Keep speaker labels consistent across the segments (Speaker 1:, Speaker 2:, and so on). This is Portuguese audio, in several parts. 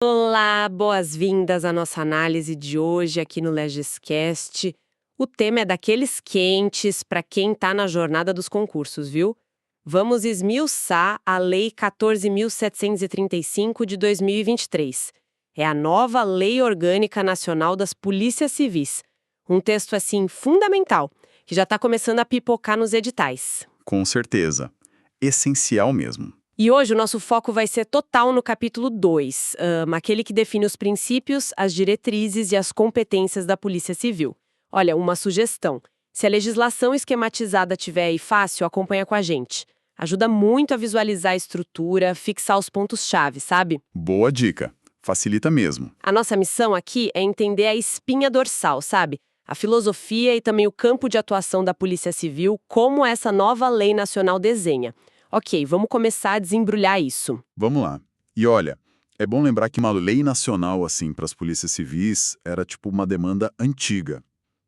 Speaker 1: Olá, boas-vindas à nossa análise de hoje aqui no Legiscast. O tema é daqueles quentes para quem está na jornada dos concursos, viu? Vamos esmiuçar a Lei 14.735 de 2023. É a nova Lei Orgânica Nacional das Polícias Civis. Um texto, assim, fundamental, que já está começando a pipocar nos editais.
Speaker 2: Com certeza. Essencial mesmo.
Speaker 1: E hoje o nosso foco vai ser total no capítulo 2, aquele que define os princípios, as diretrizes e as competências da Polícia Civil. Olha, uma sugestão. Se a legislação esquematizada estiver aí fácil, acompanha com a gente. Ajuda muito a visualizar a estrutura, fixar os pontos-chave, sabe?
Speaker 2: Boa dica. Facilita mesmo.
Speaker 1: A nossa missão aqui é entender a espinha dorsal, sabe? A filosofia e também o campo de atuação da Polícia Civil, como essa nova lei nacional desenha. Ok, vamos começar a desembrulhar isso.
Speaker 2: Vamos lá. E olha, é bom lembrar que uma lei nacional assim para as polícias civis era tipo uma demanda antiga,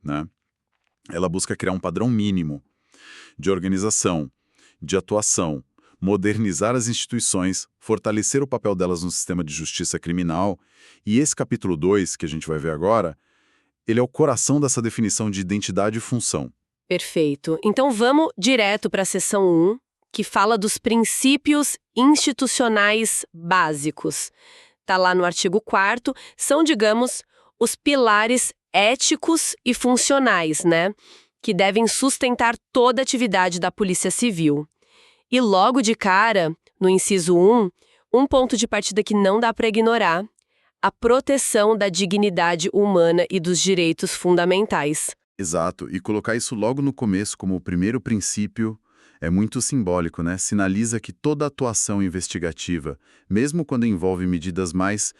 Speaker 2: né? Ela busca criar um padrão mínimo de organização, de atuação, modernizar as instituições, fortalecer o papel delas no sistema de justiça criminal. E esse capítulo 2, que a gente vai ver agora, ele é o coração dessa definição de identidade e função.
Speaker 1: Perfeito. Então vamos direto para a seção 1, que fala dos princípios institucionais básicos. Está lá no artigo 4º, são, digamos, os pilares éticos e funcionais, né? Que devem sustentar toda a atividade da Polícia Civil. E logo de cara, no inciso 1, um ponto de partida que não dá para ignorar: a proteção da dignidade humana e dos direitos fundamentais.
Speaker 2: Exato, e colocar isso logo no começo como o primeiro princípio é muito simbólico, né? Sinaliza que toda atuação investigativa, mesmo quando envolve medidas mais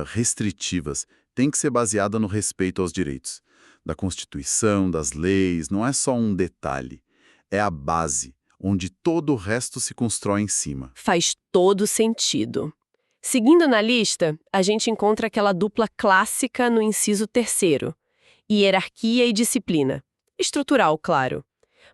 Speaker 2: restritivas, tem que ser baseada no respeito aos direitos. Da Constituição, das leis, não é só um detalhe. É a base, onde todo o resto se constrói em cima.
Speaker 1: Faz todo sentido. Seguindo na lista, a gente encontra aquela dupla clássica no inciso 3º: hierarquia e disciplina. Estrutural, claro.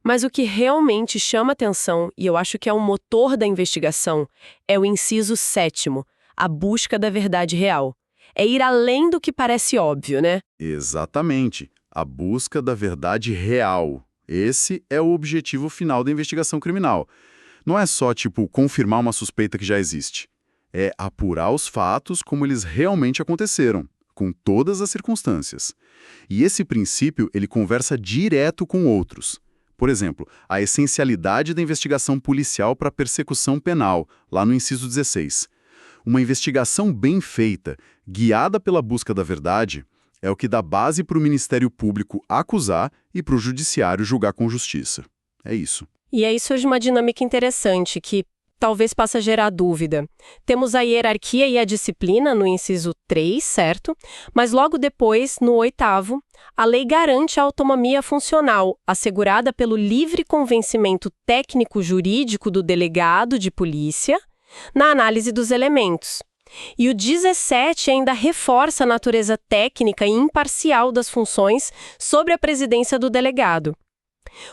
Speaker 1: Mas o que realmente chama atenção, e eu acho que é o motor da investigação, é o inciso 7º, a busca da verdade real. É ir além do que parece óbvio, né?
Speaker 2: Exatamente, a busca da verdade real. Esse é o objetivo final da investigação criminal. Não é só, confirmar uma suspeita que já existe. É apurar os fatos como eles realmente aconteceram, com todas as circunstâncias. E esse princípio, ele conversa direto com outros. Por exemplo, a essencialidade da investigação policial para persecução penal, lá no inciso 16. Uma investigação bem feita, guiada pela busca da verdade, é o que dá base para o Ministério Público acusar e para o Judiciário julgar com justiça. É isso.
Speaker 1: E aí surge uma dinâmica interessante que talvez possa gerar dúvida. Temos a hierarquia e a disciplina no inciso 3, certo? Mas logo depois, no 8º, a lei garante a autonomia funcional, assegurada pelo livre convencimento técnico-jurídico do delegado de polícia na análise dos elementos. E o 17 ainda reforça a natureza técnica e imparcial das funções sobre a presidência do delegado.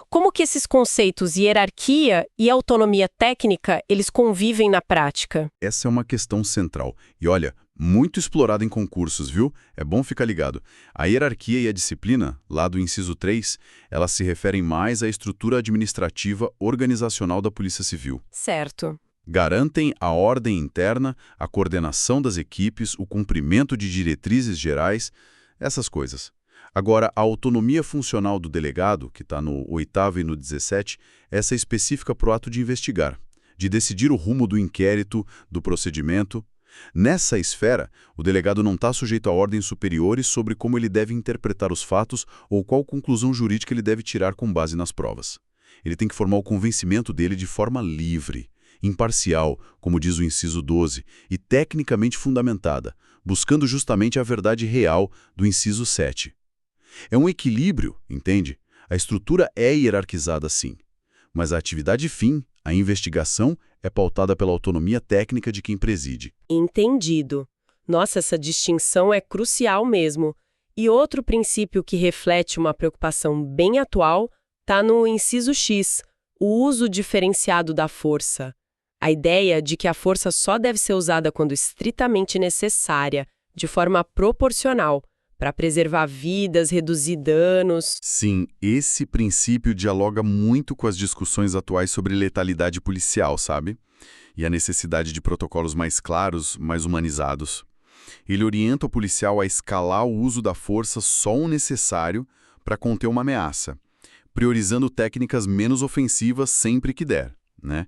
Speaker 1: Como que esses conceitos hierarquia e autonomia técnica, eles convivem na prática?
Speaker 2: Essa é uma questão central. E olha, muito explorada em concursos, viu? É bom ficar ligado. A hierarquia e a disciplina, lá do inciso 3, elas se referem mais à estrutura administrativa organizacional da Polícia Civil.
Speaker 1: Certo.
Speaker 2: Garantem a ordem interna, a coordenação das equipes, o cumprimento de diretrizes gerais, essas coisas. Agora, a autonomia funcional do delegado, que está no 8º e no 17, essa é específica para o ato de investigar, de decidir o rumo do inquérito, do procedimento. Nessa esfera, o delegado não está sujeito a ordens superiores sobre como ele deve interpretar os fatos ou qual conclusão jurídica ele deve tirar com base nas provas. Ele tem que formar o convencimento dele de forma livre, imparcial, como diz o inciso 12, e tecnicamente fundamentada, buscando justamente a verdade real do inciso 7. É um equilíbrio, entende? A estrutura é hierarquizada sim, mas a atividade fim, a investigação, é pautada pela autonomia técnica de quem preside.
Speaker 1: Entendido. Nossa, essa distinção é crucial mesmo. E outro princípio que reflete uma preocupação bem atual está no inciso X, o uso diferenciado da força. A ideia de que a força só deve ser usada quando estritamente necessária, de forma proporcional, para preservar vidas, reduzir danos.
Speaker 2: Sim, esse princípio dialoga muito com as discussões atuais sobre letalidade policial, sabe? E a necessidade de protocolos mais claros, mais humanizados. Ele orienta o policial a escalar o uso da força só o necessário para conter uma ameaça, priorizando técnicas menos ofensivas sempre que der, né?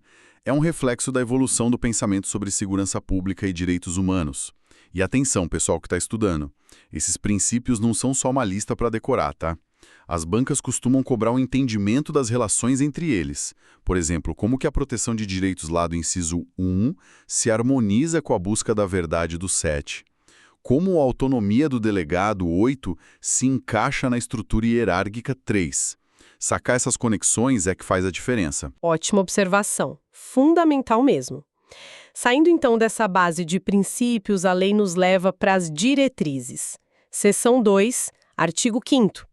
Speaker 2: É um reflexo da evolução do pensamento sobre segurança pública e direitos humanos. E atenção, pessoal que está estudando, esses princípios não são só uma lista para decorar, tá? As bancas costumam cobrar um entendimento das relações entre eles. Por exemplo, como que a proteção de direitos lá do inciso 1 se harmoniza com a busca da verdade do 7. Como a autonomia do delegado 8 se encaixa na estrutura hierárquica 3. Sacar essas conexões é que faz a diferença.
Speaker 1: Ótima observação. Fundamental mesmo. Saindo então dessa base de princípios, a lei nos leva para as diretrizes. Seção 2, artigo 5º.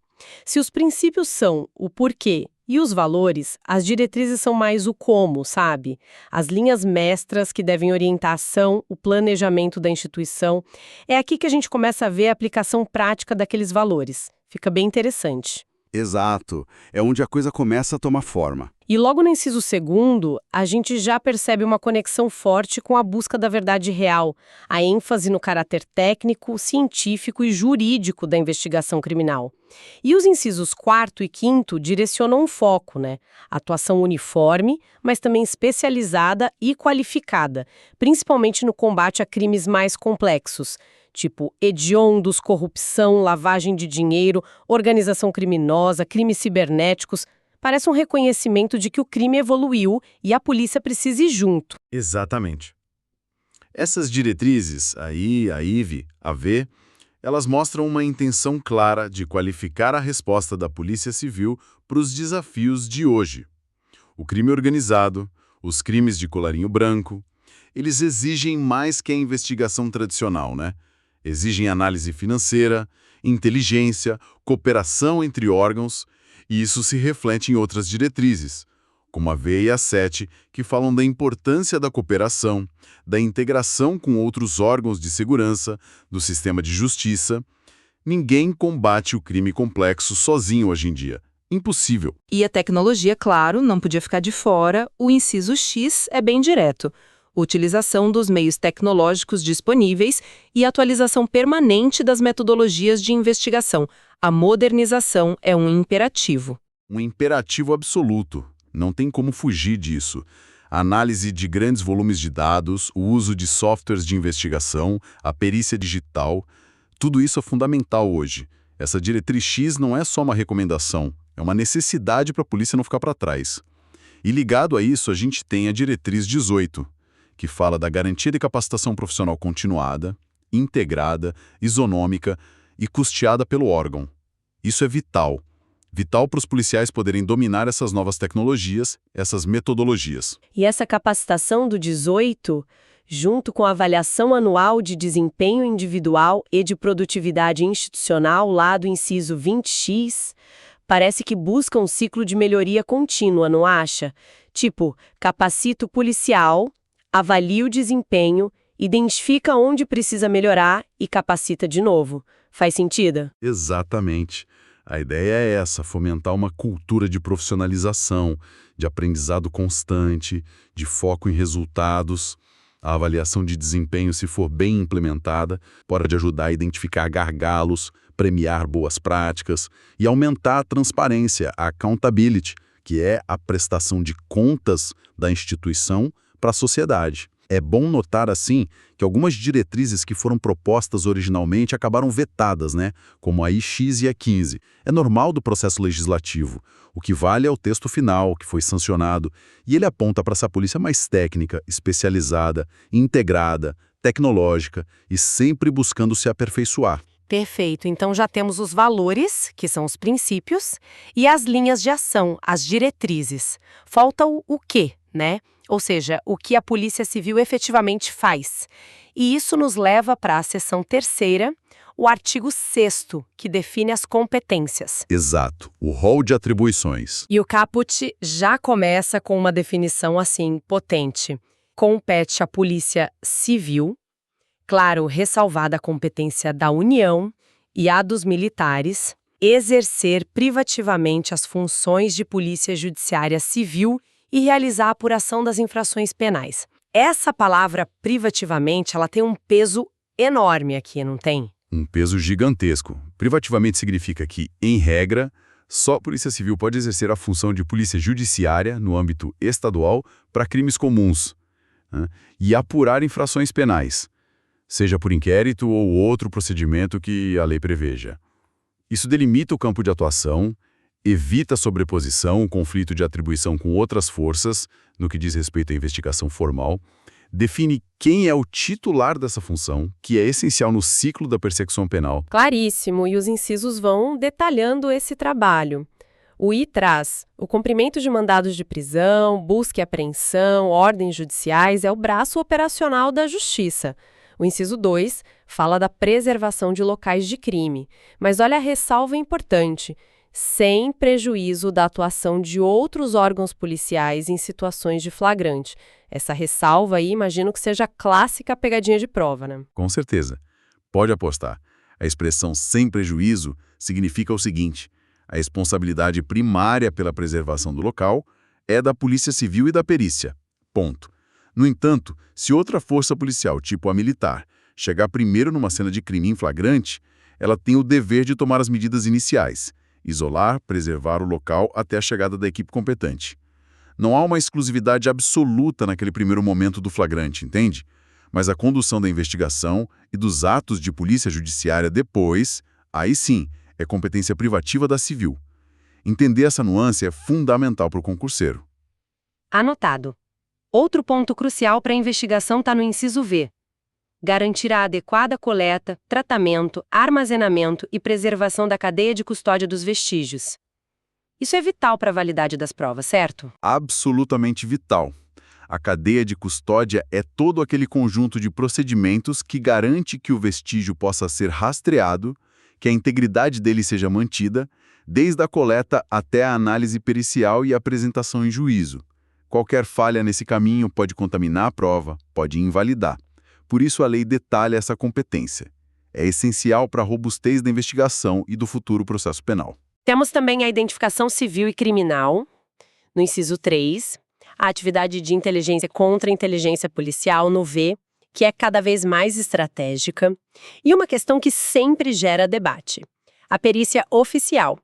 Speaker 1: Se os princípios são o porquê e os valores, as diretrizes são mais o como, sabe? As linhas mestras que devem orientar a ação, o planejamento da instituição. É aqui que a gente começa a ver a aplicação prática daqueles valores. Fica bem interessante.
Speaker 2: Exato. É onde a coisa começa a tomar forma.
Speaker 1: E logo no inciso 2º, a gente já percebe uma conexão forte com a busca da verdade real, a ênfase no caráter técnico, científico e jurídico da investigação criminal. E os incisos 4º e 5º direcionam um foco, né? Atuação uniforme, mas também especializada e qualificada, principalmente no combate a crimes mais complexos, tipo hediondos, corrupção, lavagem de dinheiro, organização criminosa, crimes cibernéticos. Parece um reconhecimento de que o crime evoluiu e a polícia precisa ir junto.
Speaker 2: Exatamente. Essas diretrizes, a IV, a V, elas mostram uma intenção clara de qualificar a resposta da Polícia Civil para os desafios de hoje. O crime organizado, os crimes de colarinho branco, eles exigem mais que a investigação tradicional, né? Exigem análise financeira, inteligência, cooperação entre órgãos, e isso se reflete em outras diretrizes, como a V e a 7, que falam da importância da cooperação, da integração com outros órgãos de segurança, do sistema de justiça. Ninguém combate o crime complexo sozinho hoje em dia. Impossível.
Speaker 3: E a tecnologia, claro, não podia ficar de fora. O inciso X é bem direto. Utilização dos meios tecnológicos disponíveis e atualização permanente das metodologias de investigação. A modernização é um imperativo.
Speaker 2: Um imperativo absoluto. Não tem como fugir disso. A análise de grandes volumes de dados, o uso de softwares de investigação, a perícia digital, tudo isso é fundamental hoje. Essa diretriz X não é só uma recomendação, é uma necessidade para a polícia não ficar para trás. E ligado a isso, a gente tem a diretriz 18, que fala da garantia de capacitação profissional continuada, integrada, isonômica e custeada pelo órgão. Isso é vital. Vital para os policiais poderem dominar essas novas tecnologias, essas metodologias.
Speaker 1: E essa capacitação do 18, junto com a avaliação anual de desempenho individual e de produtividade institucional lá do inciso 20X, parece que busca um ciclo de melhoria contínua, não acha? Tipo, capacita o policial, avalia o desempenho, identifica onde precisa melhorar e capacita de novo. Faz sentido?
Speaker 2: Exatamente. A ideia é essa, fomentar uma cultura de profissionalização, de aprendizado constante, de foco em resultados. A avaliação de desempenho, se for bem implementada, pode ajudar a identificar gargalos, premiar boas práticas e aumentar a transparência, a accountability, que é a prestação de contas da instituição para a sociedade. É bom notar, assim, que algumas diretrizes que foram propostas originalmente acabaram vetadas, né? Como a IX e a 15. É normal do processo legislativo. O que vale é o texto final, que foi sancionado, e ele aponta para essa polícia mais técnica, especializada, integrada, tecnológica e sempre buscando se aperfeiçoar.
Speaker 1: Perfeito. Então já temos os valores, que são os princípios, e as linhas de ação, as diretrizes. Falta o quê, né? Ou seja, o que a Polícia Civil efetivamente faz. E isso nos leva para a seção 3ª, o artigo 6º, que define as competências.
Speaker 2: Exato, o rol de atribuições.
Speaker 1: E o caput já começa com uma definição assim, potente. compete à Polícia Civil, claro, ressalvada a competência da União e a dos militares, exercer privativamente as funções de polícia judiciária civil e realizar a apuração das infrações penais. Essa palavra privativamente, ela tem um peso enorme aqui, não tem?
Speaker 2: Um peso gigantesco. Privativamente significa que, em regra, só a Polícia Civil pode exercer a função de polícia judiciária no âmbito estadual para crimes comuns, né, e apurar infrações penais, seja por inquérito ou outro procedimento que a lei preveja. Isso delimita o campo de atuação, evita a sobreposição, o conflito de atribuição com outras forças, no que diz respeito à investigação formal, define quem é o titular dessa função, que é essencial no ciclo da persecução penal.
Speaker 1: Claríssimo, e os incisos vão detalhando esse trabalho. O I traz o cumprimento de mandados de prisão, busca e apreensão, ordens judiciais, é o braço operacional da Justiça. O inciso 2 fala da preservação de locais de crime. Mas olha a ressalva importante: sem prejuízo da atuação de outros órgãos policiais em situações de flagrante. Essa ressalva aí, imagino que seja a clássica pegadinha de prova, né?
Speaker 2: Com certeza. Pode apostar. A expressão sem prejuízo significa o seguinte: a responsabilidade primária pela preservação do local é da Polícia Civil e da perícia. Ponto. No entanto, se outra força policial, tipo a militar, chegar primeiro numa cena de crime em flagrante, ela tem o dever de tomar as medidas iniciais, isolar, preservar o local até a chegada da equipe competente. Não há uma exclusividade absoluta naquele primeiro momento do flagrante, entende? Mas a condução da investigação e dos atos de polícia judiciária depois, aí sim, é competência privativa da civil. Entender essa nuance é fundamental para o concurseiro.
Speaker 1: Anotado. Outro ponto crucial para a investigação está no inciso V. Garantir a adequada coleta, tratamento, armazenamento e preservação da cadeia de custódia dos vestígios. Isso é vital para a validade das provas, certo?
Speaker 2: Absolutamente vital. A cadeia de custódia é todo aquele conjunto de procedimentos que garante que o vestígio possa ser rastreado, que a integridade dele seja mantida, desde a coleta até a análise pericial e a apresentação em juízo. Qualquer falha nesse caminho pode contaminar a prova, pode invalidar. Por isso a lei detalha essa competência. É essencial para a robustez da investigação e do futuro processo penal.
Speaker 1: Temos também a identificação civil e criminal, no inciso 3, a atividade de inteligência contra a inteligência policial, no V, que é cada vez mais estratégica, e uma questão que sempre gera debate: a perícia oficial.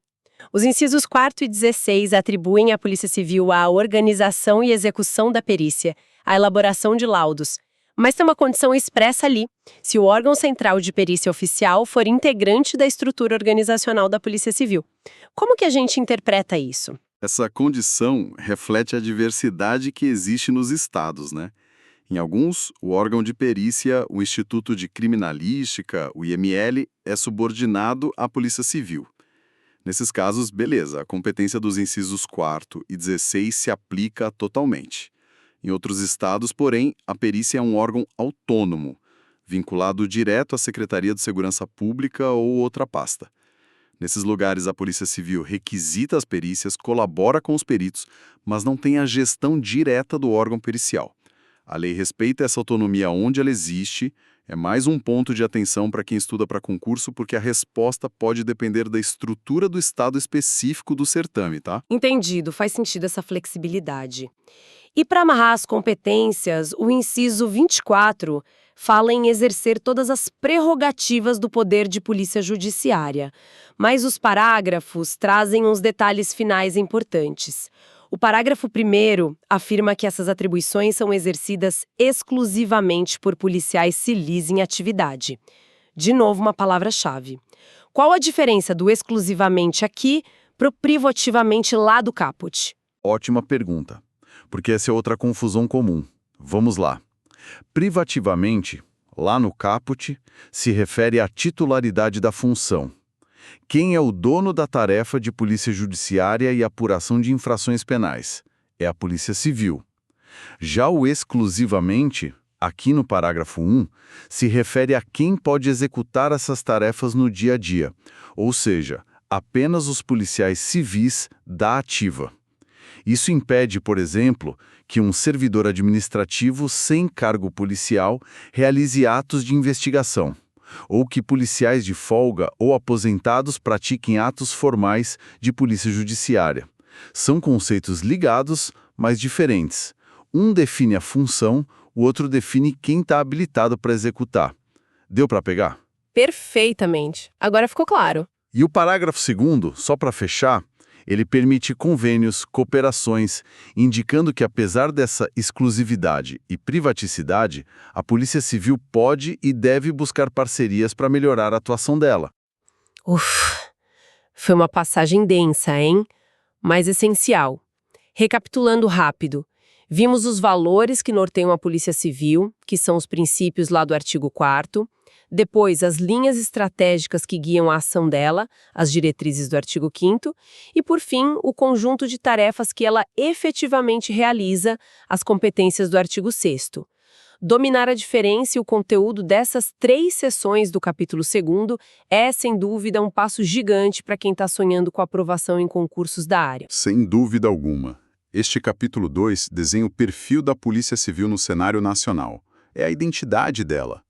Speaker 1: Os incisos 4 e 16 atribuem à Polícia Civil a organização e execução da perícia, a elaboração de laudos. Mas tem uma condição expressa ali: se o órgão central de perícia oficial for integrante da estrutura organizacional da Polícia Civil. Como que a gente interpreta isso?
Speaker 4: Essa condição reflete a diversidade que existe nos estados, né? Em alguns, o órgão de perícia, o Instituto de Criminalística, o IML, é subordinado à Polícia Civil. Nesses casos, beleza, a competência dos incisos 4 e 16 se aplica totalmente. Em outros estados, porém, a perícia é um órgão autônomo, vinculado direto à Secretaria de Segurança Pública ou outra pasta. Nesses lugares, a Polícia Civil requisita as perícias, colabora com os peritos, mas não tem a gestão direta do órgão pericial. A lei respeita essa autonomia onde ela existe. É mais um ponto de atenção para quem estuda para concurso, porque a resposta pode depender da estrutura do estado específico do certame, tá?
Speaker 1: Entendido, faz sentido essa flexibilidade. E para amarrar as competências, o inciso 24 fala em exercer todas as prerrogativas do poder de polícia judiciária, mas os parágrafos trazem uns detalhes finais importantes. O parágrafo 1º afirma que essas atribuições são exercidas exclusivamente por policiais civis em atividade. De novo, uma palavra-chave. Qual a diferença do exclusivamente aqui para o privativamente lá do caput?
Speaker 2: Ótima pergunta, porque essa é outra confusão comum. Vamos lá. Privativamente, lá no caput, se refere à titularidade da função. Quem é o dono da tarefa de polícia judiciária e apuração de infrações penais? É a Polícia Civil. Já o exclusivamente, aqui no parágrafo 1, se refere a quem pode executar essas tarefas no dia a dia, ou seja, apenas os policiais civis da ativa. Isso impede, por exemplo, que um servidor administrativo sem cargo policial realize atos de investigação, ou que policiais de folga ou aposentados pratiquem atos formais de polícia judiciária. São conceitos ligados, mas diferentes. Um define a função, o outro define quem está habilitado para executar. Deu para pegar?
Speaker 1: Perfeitamente. Agora ficou claro.
Speaker 2: E o parágrafo 2º, só para fechar, ele permite convênios, cooperações, indicando que apesar dessa exclusividade e privaticidade, a Polícia Civil pode e deve buscar parcerias para melhorar a atuação dela.
Speaker 1: Foi uma passagem densa, hein? Mas essencial. Recapitulando rápido, vimos os valores que norteiam a Polícia Civil, que são os princípios lá do artigo 4º, depois as linhas estratégicas que guiam a ação dela, as diretrizes do artigo 5º, e por fim, o conjunto de tarefas que ela efetivamente realiza, as competências do artigo 6º. Dominar a diferença e o conteúdo dessas 3 seções do capítulo 2º é, sem dúvida, um passo gigante para quem está sonhando com a aprovação em concursos da área.
Speaker 5: Sem dúvida alguma. Este capítulo 2 desenha o perfil da Polícia Civil no cenário nacional. É a identidade dela.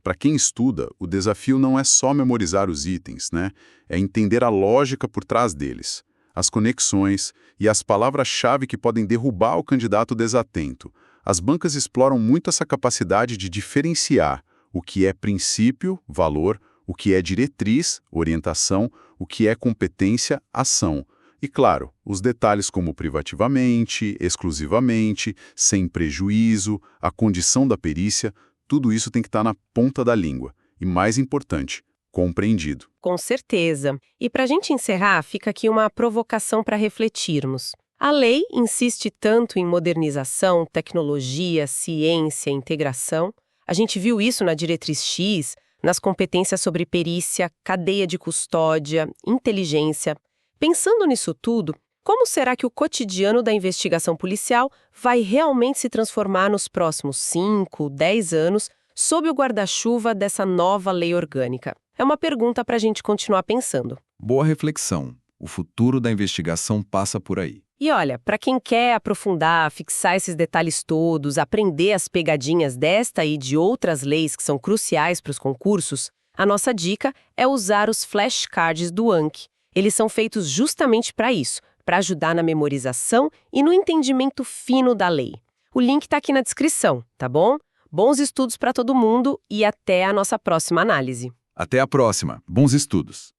Speaker 5: Para quem estuda, o desafio não é só memorizar os itens, né? É entender a lógica por trás deles, as conexões e as palavras-chave que podem derrubar o candidato desatento. As bancas exploram muito essa capacidade de diferenciar o que é princípio, valor, o que é diretriz, orientação, o que é competência, ação. E, claro, os detalhes como privativamente, exclusivamente, sem prejuízo, a condição da perícia, tudo isso tem que estar na ponta da língua. E, mais importante, compreendido.
Speaker 1: Com certeza. E para a gente encerrar, fica aqui uma provocação para refletirmos. A lei insiste tanto em modernização, tecnologia, ciência, integração. A gente viu isso na Diretriz X, nas competências sobre perícia, cadeia de custódia, inteligência. Pensando nisso tudo, como será que o cotidiano da investigação policial vai realmente se transformar nos próximos 5, 10 anos sob o guarda-chuva dessa nova lei orgânica? É uma pergunta para a gente continuar pensando.
Speaker 6: Boa reflexão. O futuro da investigação passa por aí.
Speaker 1: E olha, para quem quer aprofundar, fixar esses detalhes todos, aprender as pegadinhas desta e de outras leis que são cruciais para os concursos, a nossa dica é usar os flashcards do Anki. Eles são feitos justamente para isso, para ajudar na memorização e no entendimento fino da lei. O link está aqui na descrição, tá bom? Bons estudos para todo mundo e até a nossa próxima análise.
Speaker 6: Até a próxima. Bons estudos.